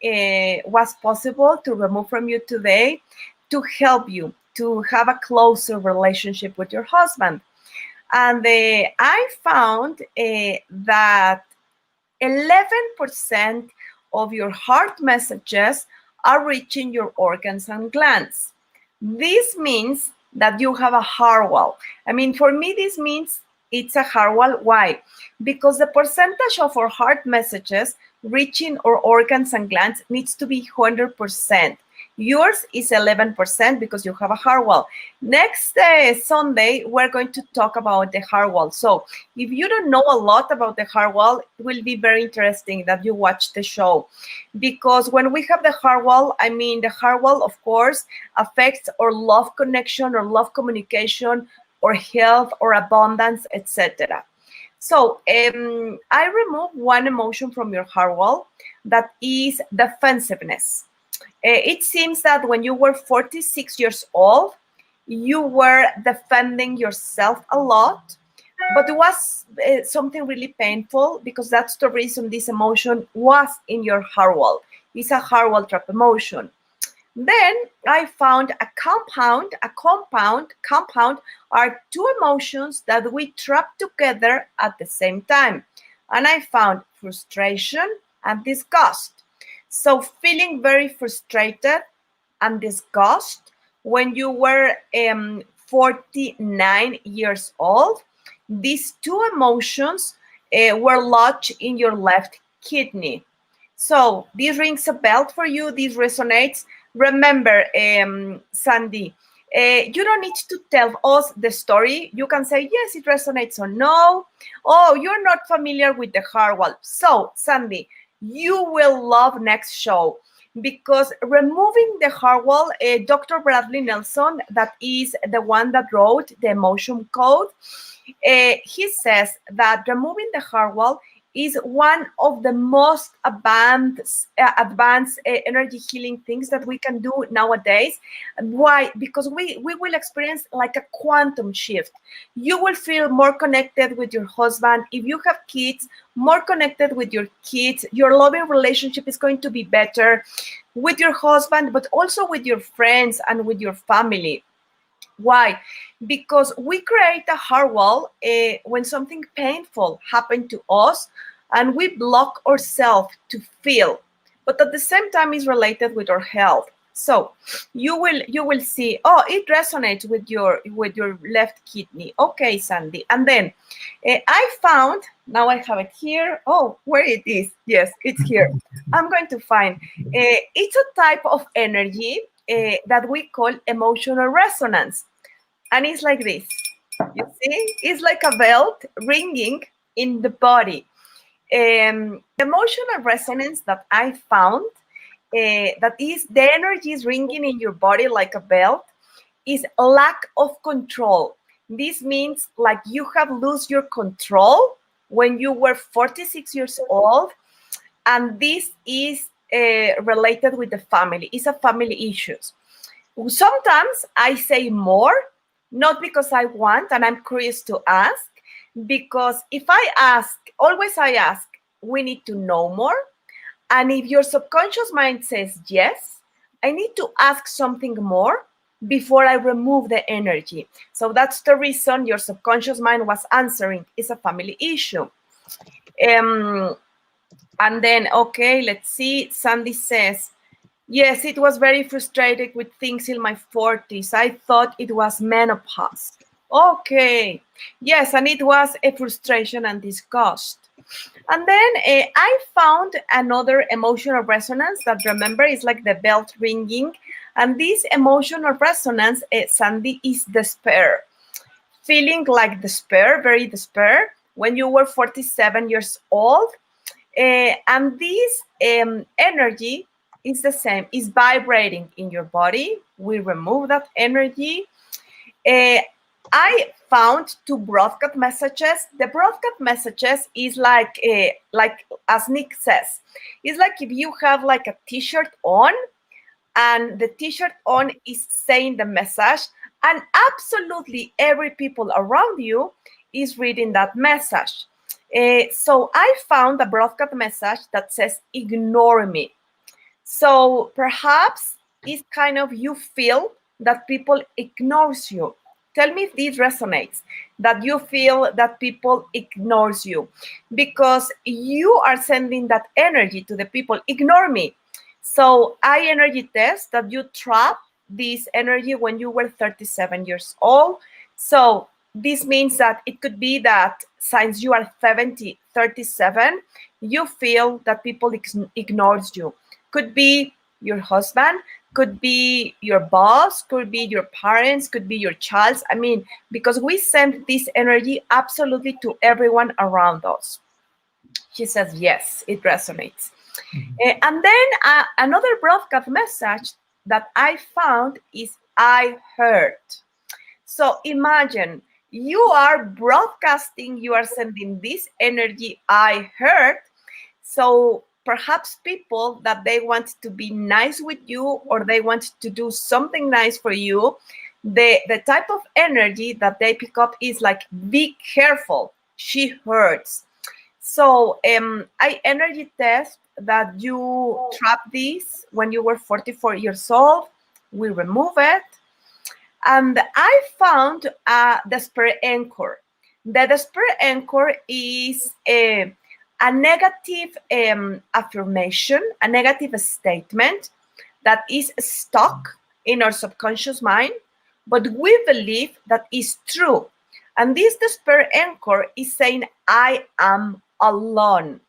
was possible to remove from you today to help you to have a closer relationship with your husband. And I found that 11% of your heart messages are reaching your organs and glands. This means that you have a heart wall. I mean, for me, this means it's a heart wall. Why? Because the percentage of our heart messages reaching our organs and glands needs to be 100%. Yours is 11% because you have a heart wall. Next Sunday, we're going to talk about the heart wall. So if you don't know a lot about the heart wall, it will be very interesting that you watch the show. Because when we have the heart wall, I mean, the heart wall, of course, affects our love connection or love communication or health or abundance, etc. So I remove one emotion from your heart wall, that is defensiveness. It seems that when you were 46 years old, you were defending yourself a lot, but it was something really painful because that's the reason this emotion was in your heart wall. It's a heart wall trap emotion. Then I found a compound. Compound are two emotions that we trap together at the same time. And I found frustration and disgust. So feeling very frustrated and disgust when you were 49 years old, these two emotions were lodged in your left kidney. So this rings a bell for you. This resonates. Remember, Sandy, you don't need to tell us the story. You can say, yes, it resonates or no. Oh, you're not familiar with the heart wall. So, Sandy, you will love next show because removing the heart wall, Dr. Bradley Nelson, that is the one that wrote the emotion code, he says that removing the heart wall is one of the most advanced energy healing things that we can do nowadays. Why? Because we will experience like a quantum shift. You will feel more connected with your husband. If you have kids, more connected with your kids. Your loving relationship is going to be better with your husband, but also with your friends and with your family. Why? Because we create a heart wall when something painful happened to us and we block ourselves to feel, but at the same time is related with our health. So you will see, oh, it resonates with your left kidney. Okay, Sandy. And then I found, now I have it here. Oh, where it is? Yes, it's here. I'm going to find. It's a type of energy that we call emotional resonance. And it's like this. You see? It's like a bell ringing in the body. Emotional resonance that I found, that is the energy is ringing in your body like a bell, is lack of control. This means like you have lost your control when you were 46 years old. And this is related with the family. It's a family issues. Sometimes I say more, not because I want and I'm curious to ask, because if I ask, always I ask, we need to know more. And if your subconscious mind says yes, I need to ask something more before I remove the energy. So that's the reason your subconscious mind was answering. It's a family issue. And then, okay, let's see. Sandy says, yes, it was very frustrated with things in my 40s. I thought it was menopause. Okay. Yes, and it was a frustration and disgust. And then I found another emotional resonance that, remember, is like the bell ringing. And this emotional resonance, Sandy, is despair. Feeling like despair, very despair, when you were 47 years old. And this energy is the same, is vibrating in your body. We remove that energy. I found 2 broadcast messages. The broadcast messages is like as Nick says, it's like if you have like a t-shirt on and the t-shirt on is saying the message and absolutely every people around you is reading that message. So I found a broadcast message that says, ignore me. So perhaps it's kind of you feel that people ignores you. Tell me if this resonates, that you feel that people ignores you because you are sending that energy to the people. Ignore me. So I energy test that you trap this energy when you were 37 years old. So this means that it could be that since you are 37, you feel that people ignores you. Could be your husband, could be your boss, could be your parents, could be your child. I mean, because we send this energy absolutely to everyone around us. She says, yes, it resonates. And then another broadcast message that I found is, I heard. So imagine you are broadcasting, you are sending this energy, I heard. So perhaps people that they want to be nice with you or they want to do something nice for you, the type of energy that they pick up is like, be careful, she hurts. So I energy test that you trap this when you were 44 years old. We remove it. And I found the spirit anchor. The spirit anchor is a negative affirmation, a negative statement that is stuck in our subconscious mind, but we believe that is true. And this despair anchor is saying, I am alone.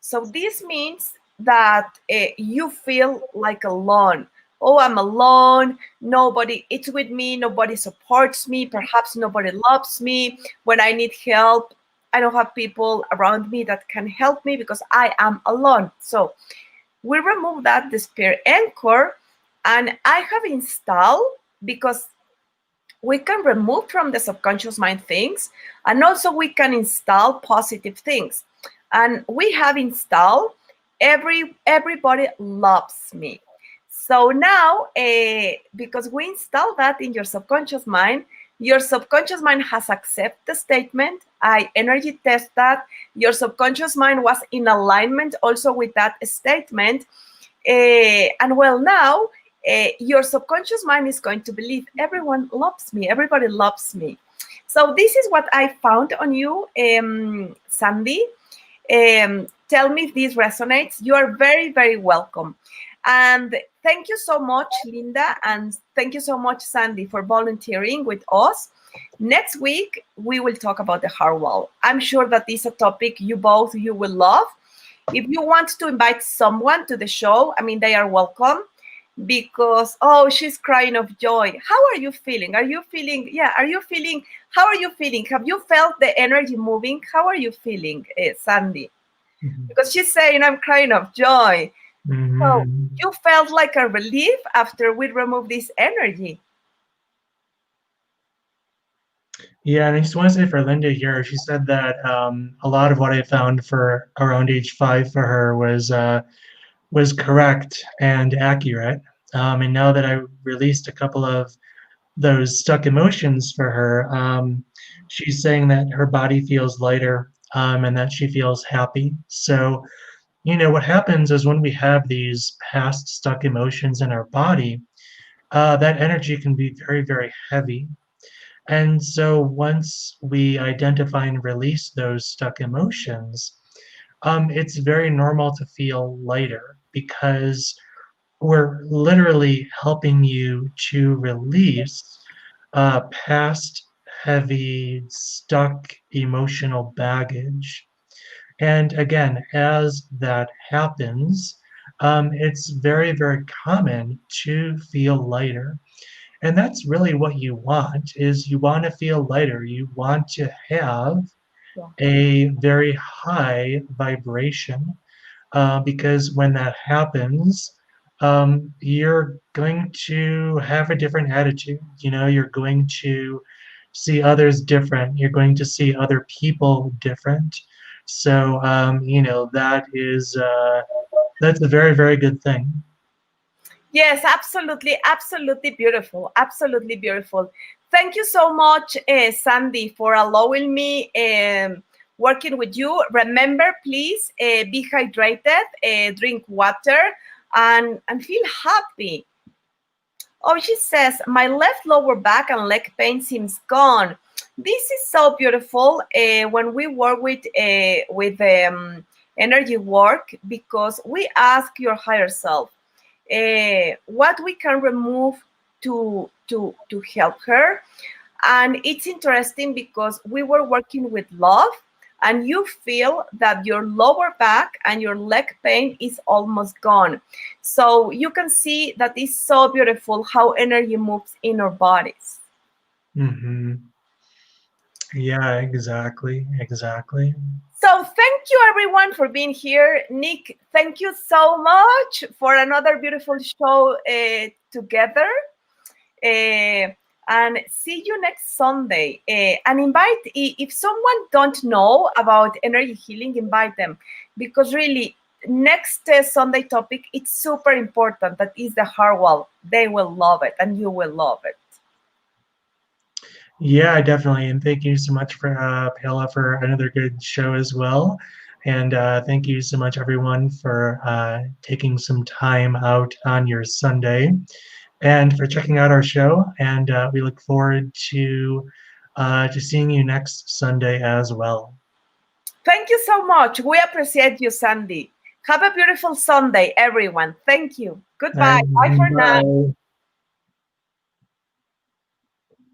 So this means that you feel like alone. Oh, I'm alone. Nobody is with me. Nobody supports me. Perhaps nobody loves me. When I need help, I don't have people around me that can help me because I am alone. So we remove that despair anchor, and I have installed, because we can remove from the subconscious mind things, and also we can install positive things. And we have installed everybody loves me. So now, because we install that in your subconscious mind has accepted the statement. I energy test that. Your subconscious mind was in alignment also with that statement. And well, now your subconscious mind is going to believe everyone loves me, everybody loves me. So this is what I found on you, Sandy. Tell me if this resonates. You are very, very welcome. And thank you so much, Linda, and thank you so much, Sandy, for volunteering with us. Next week, we will talk about the heart wall. I'm sure that this is a topic you will love. If you want to invite someone to the show, I mean, they are welcome, because, oh, she's crying of joy. How are you feeling? Are you feeling, how are you feeling? Have you felt the energy moving? How are you feeling, Sandy? Because she's saying, I'm crying of joy. So you felt like a relief after we removed this energy. Yeah, and I just want to say for Linda here, she said that a lot of what I found for around age 5 for her was correct and accurate. And now that I released a couple of those stuck emotions for her, she's saying that her body feels lighter, and that she feels happy. So, you know, what happens is when we have these past stuck emotions in our body, that energy can be very, very heavy. And so once we identify and release those stuck emotions, it's very normal to feel lighter, because we're literally helping you to release past heavy, stuck emotional baggage. And again, as that happens, it's very, very common to feel lighter. And that's really what you want, is you want to feel lighter. You want to have a very high vibration, because when that happens, you're going to have a different attitude. You know, you're going to see others different. You're going to see other people different. So, you know, that's a very, very good thing. Yes, absolutely, absolutely beautiful, absolutely beautiful. Thank you so much, Sandy, for allowing me working with you. Remember, please be hydrated, drink water, and feel happy. Oh, she says, my left lower back and leg pain seems gone. This is so beautiful when we work with energy work, because we ask your higher self what we can remove to help her. And it's interesting because we were working with love, and you feel that your lower back and your leg pain is almost gone. So you can see that it's so beautiful how energy moves in our bodies. Yeah, exactly, exactly. So thank you everyone for being here. Nick, thank you so much for another beautiful show together. And see you next Sunday. And invite, if someone don't know about energy healing, invite them, because really next Sunday topic, it's super important. That is the heart wall. They will love it, and you will love it. Yeah, definitely. And thank you so much for Paola for another good show as well. And thank you so much, everyone, for taking some time out on your Sunday and for checking out our show. And we look forward to seeing you next Sunday as well. Thank you so much. We appreciate you, Sandy. Have a beautiful Sunday, everyone. Thank you. Goodbye. Bye for now.